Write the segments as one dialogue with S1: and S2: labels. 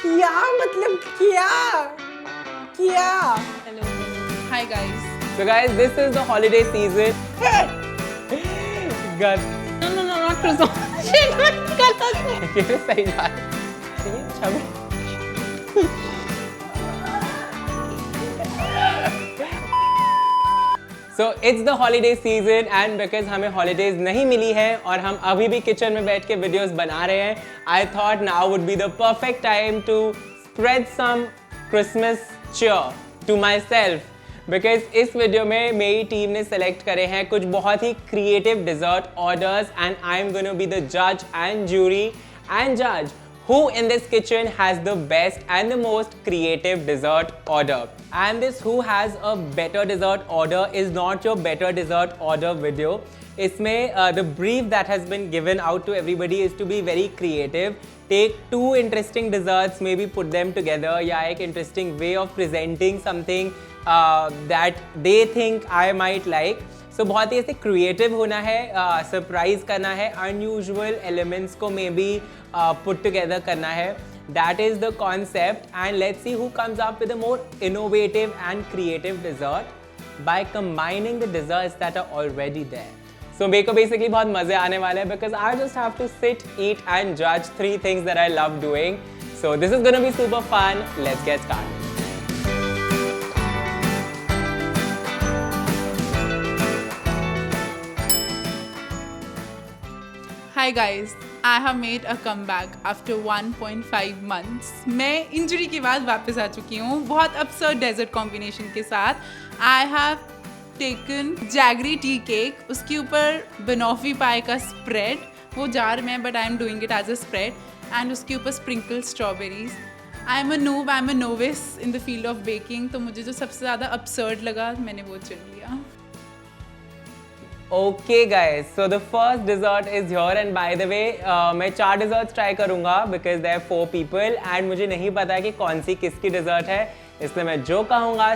S1: क्या मतलब क्या क्या?
S2: Hello. Hi guys.
S1: So guys, this is the holiday season. God.
S2: No, not croissant. Shit, what गलत
S1: ये सही बात है। ये छवि So it's the holiday season and because हमें holidays नहीं मिली है और हम अभी भी किचन में बैठ के वीडियोस बना रहे हैं, I thought now would be the perfect time to spread some Christmas cheer to myself. Because इस वीडियो में मेरी टीम ने सेलेक्ट करे हैं कुछ बहुत ही creative dessert orders and I am gonna be the जज एंड जूरी एंड जज who in this kitchen has the best and the most creative dessert order. And this who has a better dessert order is not your better dessert order video. इसमें the brief that has been given out to everybody is to be very creative. Take two interesting desserts, maybe put them together या एक interesting way of presenting something that they think I might like. So बहुत ही ऐसे creative होना है, surprise करना है, unusual elements को may be put together करना है. That is the concept and let's see who comes up with a more innovative and creative dessert by combining the desserts that are already there. So मेरे को basically बहुत मजे आने वाले हैं because I just have to sit eat and जज 3 things that I love doing. So this is gonna be super fun. Let's get started.
S2: Hi guys. I have made a comeback after 1.5 months. मैं injury के बाद वापस आ चुकी हूँ बहुत absurd desert combination के साथ. I have taken jaggery tea cake, उसके ऊपर बनॉफी पाई का स्प्रेड, वो जार में but I am doing it as a spread, and उसके ऊपर sprinkle strawberries. I am a novice in the field of baking, तो मुझे जो सबसे ज़्यादा absurd लगा मैंने वो चुन लिया.
S1: Okay guys, so the first dessert is here and by the way मैं 4 desserts try करूँगा because there are 4 people and मुझे नहीं पता कि कौन सी किसकी dessert है, इसलिए मैं जो कहूँगा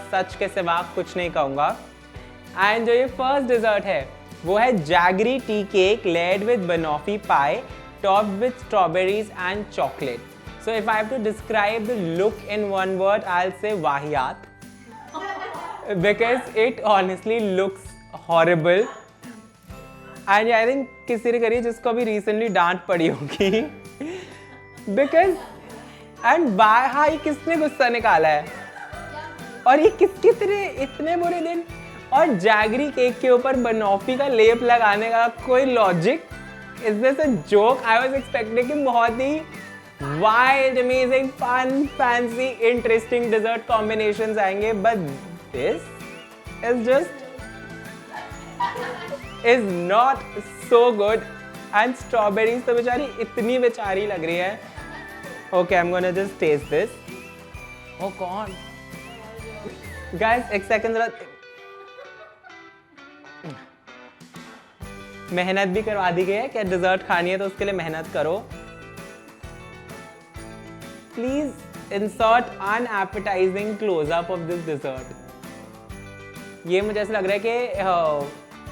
S1: सच के सिवा कुछ नहीं कहूँगा. एंड जो ये फर्स्ट dessert है वो है jaggery tea cake layered with banoffee pie topped with strawberries and chocolate. So if I have to describe the look in one word, I'll say वाहियात because it honestly looks horrible and I think किसी ने करी जिसको अभी recently डांट पड़ी होगी because and why हाँ ये किसने गुस्सा निकाला है और ये किसके इतने बुरे दिन. और जैगरी केक के ऊपर बनॉफी का लेप लगाने का कोई logic? Is this a joke? I was expecting कि बहुत ही wild amazing fun fancy interesting dessert combinations आएंगे but this is just is not so good and strawberries तो बेचारी इतनी बेचारी लग रही है. Okay, I'm gonna just taste this. Oh God, guys एक सेकंड जरा मेहनत भी करवा दी गई है क्या डिजर्ट खानी है तो उसके लिए मेहनत करो. Please insert unappetizing close-up of this dessert. ये मुझे ऐसा लग रहा है कि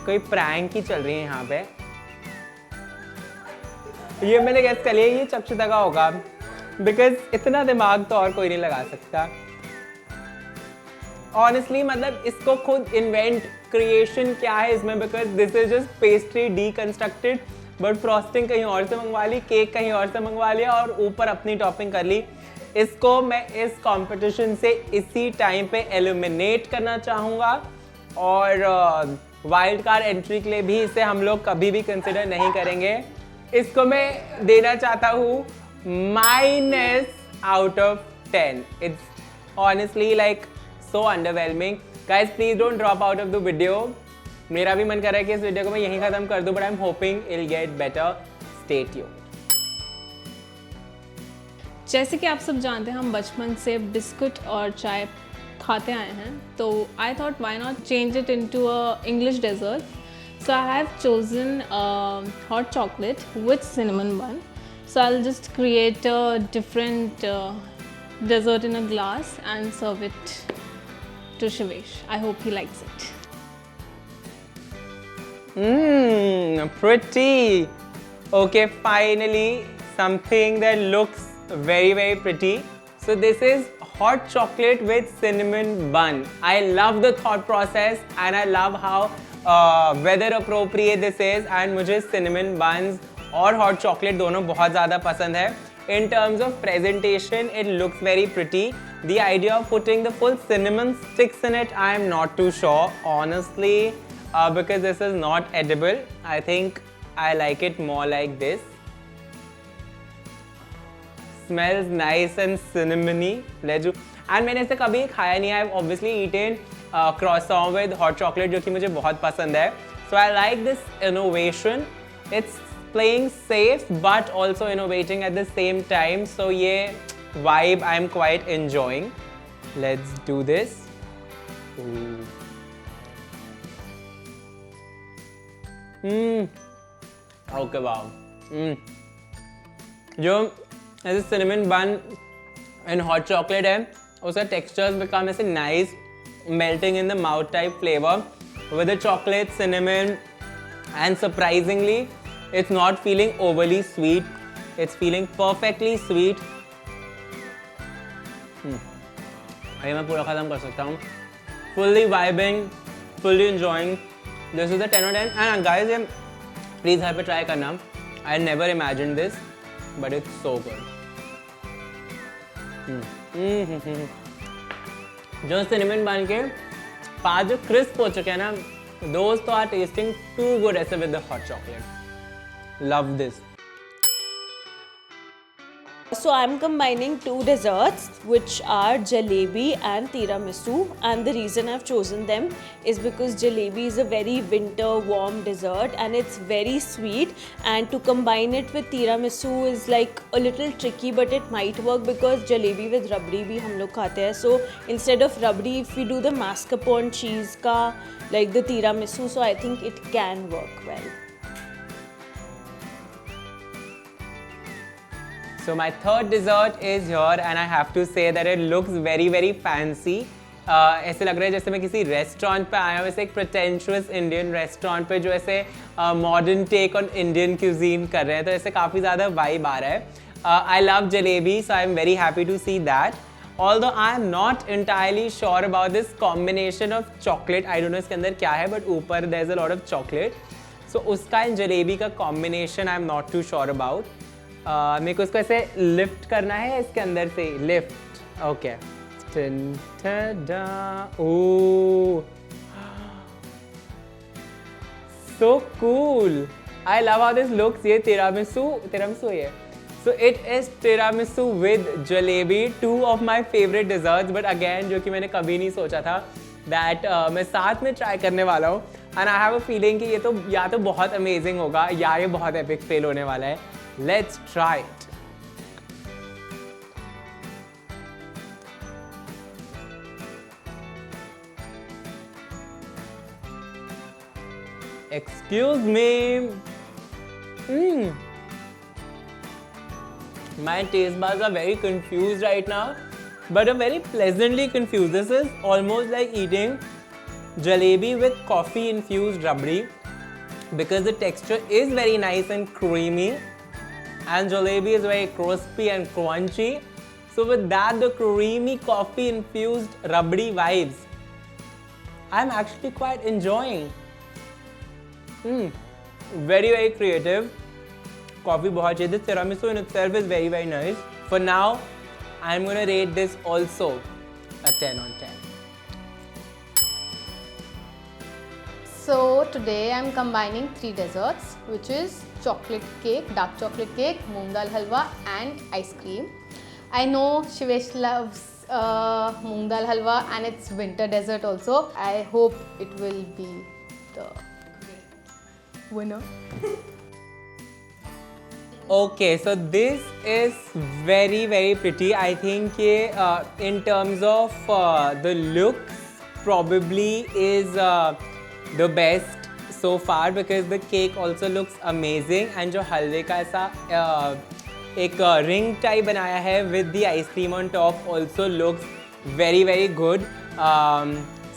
S1: कोई प्रैंक ही चल रही है यहाँ पे. ये मैंने गैस कर लिया ये चक्षुता का होगा बिकॉज इतना दिमाग तो और कोई नहीं लगा सकता. ऑनेस्टली मतलब इसको खुद इन्वेंट क्रिएशन क्या है इसमें because this is just pastry deconstructed but frosting कहीं और से मंगवा ली, केक कहीं और से मंगवा लिया और ऊपर अपनी टॉपिंग कर ली. इसको मैं इस कंपटीशन से इसी टाइम पे एलिमिनेट करना चाहूँगा और वाइल्ड कार्ड एंट्री के लिए भी इसे हम लोग कभी भी कंसिडर नहीं करेंगे. इसको मैं देना चाहता हूँ -10/10. It's honestly like so underwhelming. Guys please don't drop out of the video. मेरा भी मन कर रहा है कि इस वीडियो को मैं यहीं खत्म कर दूँ but I am hoping it get better. Stay tuned.
S3: जैसे कि आप सब जानते हैं हम बचपन से बिस्कुट और चाय खाते आए हैं तो I thought why not change it into a English dessert. So I have chosen hot chocolate with cinnamon bun. So I'll just create a different dessert in a glass and serve it to Shivesh. I hope he likes it.
S1: Pretty. Okay, finally something that looks very pretty. So this is hot chocolate with cinnamon bun. I love the thought process and I love how weather appropriate this is, and मुझे cinnamon buns और hot chocolate दोनों बहुत ज़्यादा पसंद है. In terms of presentation, it looks very pretty. The idea of putting the full cinnamon sticks in it, I am not too sure, honestly, because this is not edible. I think I like it more like this. Smells nice and cinnamony. And मैंने इसे कभी खाया नहीं है. I've obviously eaten croissant with hot chocolate, जो कि मुझे बहुत पसंद है. So I like this innovation. It's playing safe but also innovating at the same time. So ये vibe I'm quite enjoying. Let's do this. Ooh. Okay, wow. जो ऐसे cinnamon bun and hot chocolate है, उसका textures become ऐसे nice, melting in the mouth type flavor with the chocolate, cinnamon, and surprisingly, it's not feeling overly sweet. It's feeling perfectly sweet. अभी मैं पूरा खत्म कर सकता हूँ. Fully vibing, fully enjoying. This is the 10 out of 10. And guys, ये please घर पे try करना. I never imagined this, but it's so good. जो cinnamon bun के पास जो crisp हो चुके हैं ना, those तो are tasting too good ऐसे with the hot chocolate. Love this.
S4: So I'm combining two desserts, which are jalebi and tiramisu, and the reason I've chosen them is because jalebi is a very winter warm dessert and it's very sweet, and to combine it with tiramisu is like a little tricky, but it might work because jalebi with rabdi bhi hum log khate hain. So instead of rabdi, if we do the mascarpone cheese ka like the tiramisu, so I think it can work well.
S1: So my third dessert is here and I have to say that it looks very fancy. ऐसे लग रहा है जैसे मैं किसी restaurant पे आया हूँ, वैसे एक pretentious इंडियन रेस्टोरेंट पे जो ऐसे modern take on Indian cuisine कर रहे हैं, तो ऐसे काफ़ी ज़्यादा वाइब आ रहा है. I love jalebi, so I am very happy to see that. Although I am not entirely sure about this combination of chocolate. I don't know इसके अंदर क्या है, but ऊपर there's a lot of chocolate. So उसका इन जलेबी का combination I am not too sure about. मेरे को इसको ऐसे लिफ्ट करना है इसके अंदर से. Lift. Okay. Oh, so cool. I love how this looks. ये तिरामिसू है. So it is tiramisu with jalebi, two of my favourite desserts, but again जो कि मैंने कभी नहीं सोचा था दैट मैं साथ में ट्राई करने वाला हूँ. And I have a feeling कि ये तो या तो बहुत अमेजिंग होगा या ये बहुत एपिक फेल होने वाला है. Let's try it. Excuse me. My taste buds are very confused right now, but are very pleasantly confused. This is almost like eating jalebi with coffee infused rabdi, because the texture is very nice and creamy. And jalebi is very crispy and crunchy. So with that, the creamy coffee infused rabdi vibes, I'm actually quite enjoying. Very creative. Coffee बहुत अच्छी. This tiramisu in itself is very nice. For now, I'm gonna rate this also a 10 on 10.
S5: So today I'm combining three desserts, which is chocolate cake, dark chocolate cake, moong dal halwa and ice cream. I know Shivesh loves moong dal halwa and it's winter dessert also. I hope it will be the winner.
S1: Okay, so this is very pretty. I think in terms of the looks, probably is the best so far, because the cake also looks amazing. And जो हलवे का ऐसा एक ring type बनाया है with the ice cream on top also looks very good.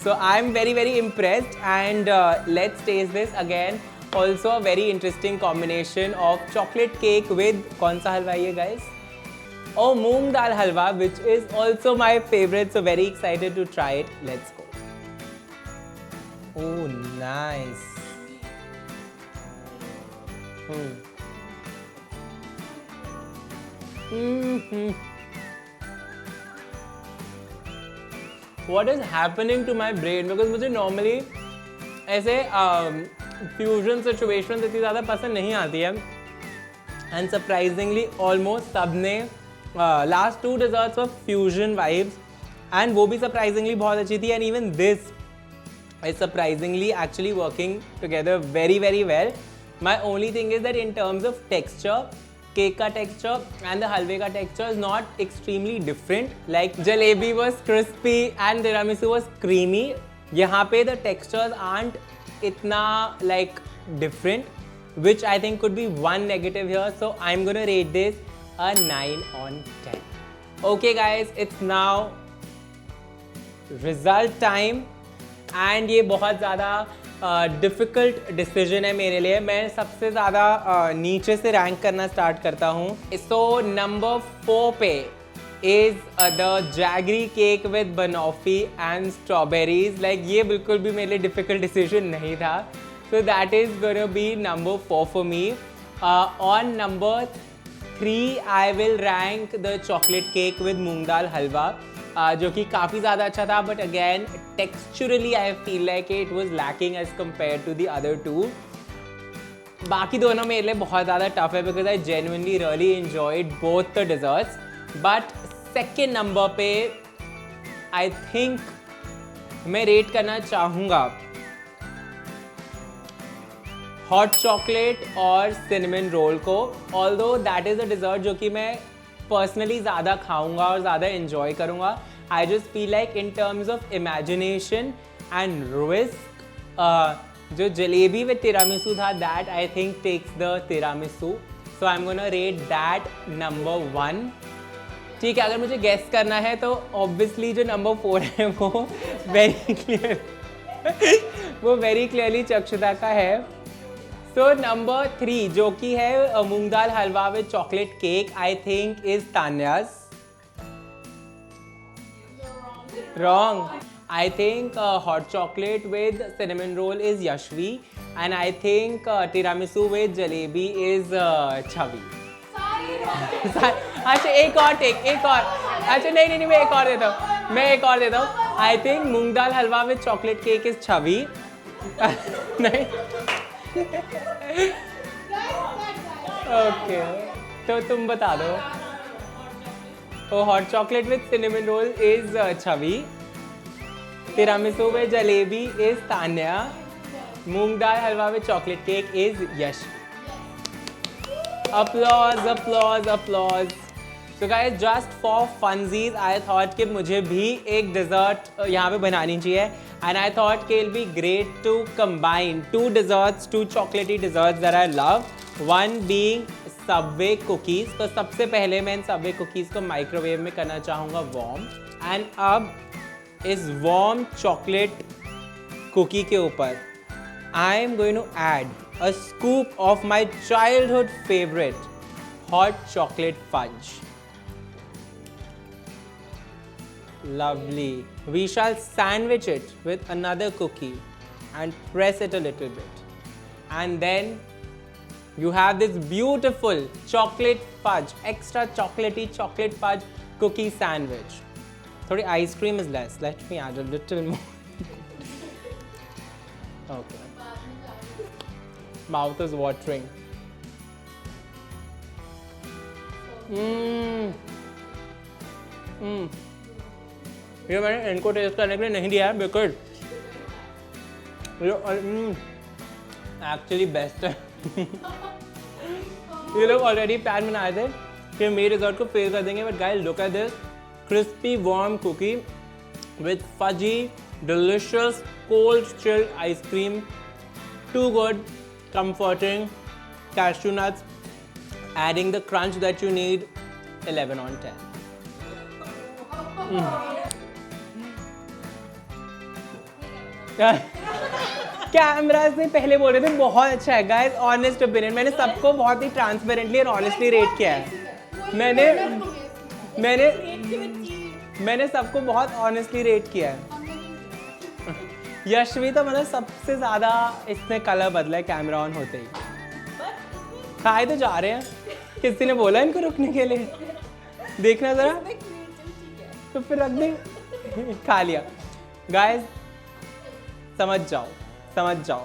S1: So I'm very impressed, and let's taste this again. Also a very interesting combination of chocolate cake with कौन सा हलवा है ये guys? Oh, moong dal halwa, which is also my favorite, so very excited to try it. Let's go. Oh, nice. What is happening to my brain? Because मुझे normally ऐसे fusion situations इतनी ज़्यादा पसंद नहीं आती है. And surprisingly, almost सबने last two desserts were fusion vibes, and वो भी surprisingly बहुत अच्छी थी. And even this is surprisingly actually working together very, very well. My only thing is that in terms of texture, cake ka texture and the halwe ka texture is not extremely different. Like jalebi was crispy and tiramisu was creamy. यहाँ पे the textures aren't itna like different, which I think could be one negative here. So I'm gonna rate this a 9 on 10. Okay guys, it's now result time. And ये बहुत ज़्यादा difficult decision है मेरे लिए. मैं सबसे ज़्यादा नीचे से रैंक करना स्टार्ट करता हूँ. सो नंबर 4 पे is the jaggery cake with banoffee and strawberries. Like ये बिल्कुल भी मेरे लिए डिफ़िकल्ट डिसीजन नहीं था. So that is gonna be number 4 for me. On number 3 I will rank the chocolate cake with moong dal halwa, जो कि काफ़ी ज़्यादा अच्छा था. But again texturally I feel like it was lacking as compare to the other two. बाकी दोनों मेरे लिए बहुत ज़्यादा टफ है because I genuinely really enjoyed both the desserts. But second number पे आई थिंक मैं रेट करना चाहूँगा हॉट चॉकलेट और सिनेमन रोल को. Although that is a dessert जो कि मैं पर्सनली ज़्यादा खाऊंगा और ज़्यादा इन्जॉय करूँगा. I just feel like in terms of imagination and risk, जो जलेबी विद तिरामिसू था that I think takes the tiramisu. So I am gonna rate that number 1. ठीक है, अगर मुझे गेस करना है तो ऑब्वियसली जो नंबर 4 है वो वेरी क्लियरली चक्षुदा का है. सो नंबर 3 जो कि है moong dal halwa with chocolate cake, I think is Tanya's. Wrong. I think hot chocolate with cinnamon roll is Yashvi, and I think tiramisu with jalebi is Chavi. अच्छा एक और अच्छा नहीं मैं एक और देता हूँ. I think moong dal halwa with chocolate cake is Chavi. नहीं. Okay, तो तुम बता दो. तो hot chocolate with cinnamon roll is Chavi. Tiramisu में जलेबी इज तान्या. मूंग दाल हलवा में chocolate cake is Yash. Applause applause applause. So guys just for funsies I thought कि मुझे भी एक डिज़र्ट यहाँ पे बनानी चाहिए. एंड आई थॉट कि it be great to combine two desserts, two chocolatey desserts that I love. One being Subway cookies. तो सबसे पहले मैं इन सबवे कुकीज़ को माइक्रोवेव में करना चाहूँगा वार्म. एंड अब इस वार्म चॉकलेट कुकी के ऊपर I am going to add a scoop of my childhood favourite hot chocolate fudge. Lovely. We shall sandwich it with another cookie and press it a little bit, and then you have this beautiful chocolate fudge, extra chocolatey chocolate fudge cookie sandwich. Sorry, ice cream is less. Let me add a little more. Okay. Mouth is watering. ये मैंने इनको test करने के लिए नहीं दिया है because actually best है. ये लोग ऑलरेडी प्लान बनाए थे कि मेरे रिजल्ट को फेल कर देंगे. But guys look at this crispy warm cookie with fudgy delicious cold chilled ice cream. Too good, comforting, cashew nuts, adding the crunch that you need. 11 on 10. Camera से पहले बोल रहे थे बहुत अच्छा है. गाइस ऑनेस्ट ओपिनियन, मैंने सबको बहुत ही ट्रांसपेरेंटली और ऑनेस्टली रेट किया है. मैंने मैंने सबको बहुत ऑनेस्टली रेट किया है। यशवी तो मतलब सबसे ज़्यादा इसने कलर बदला है कैमरा ऑन होते ही। खाए तो जा रहे हैं, किसी ने बोला इनको रुकने के लिए? देखना ज़रा, तो फिर रख दे। खा लिया। गाइस समझ जाओ।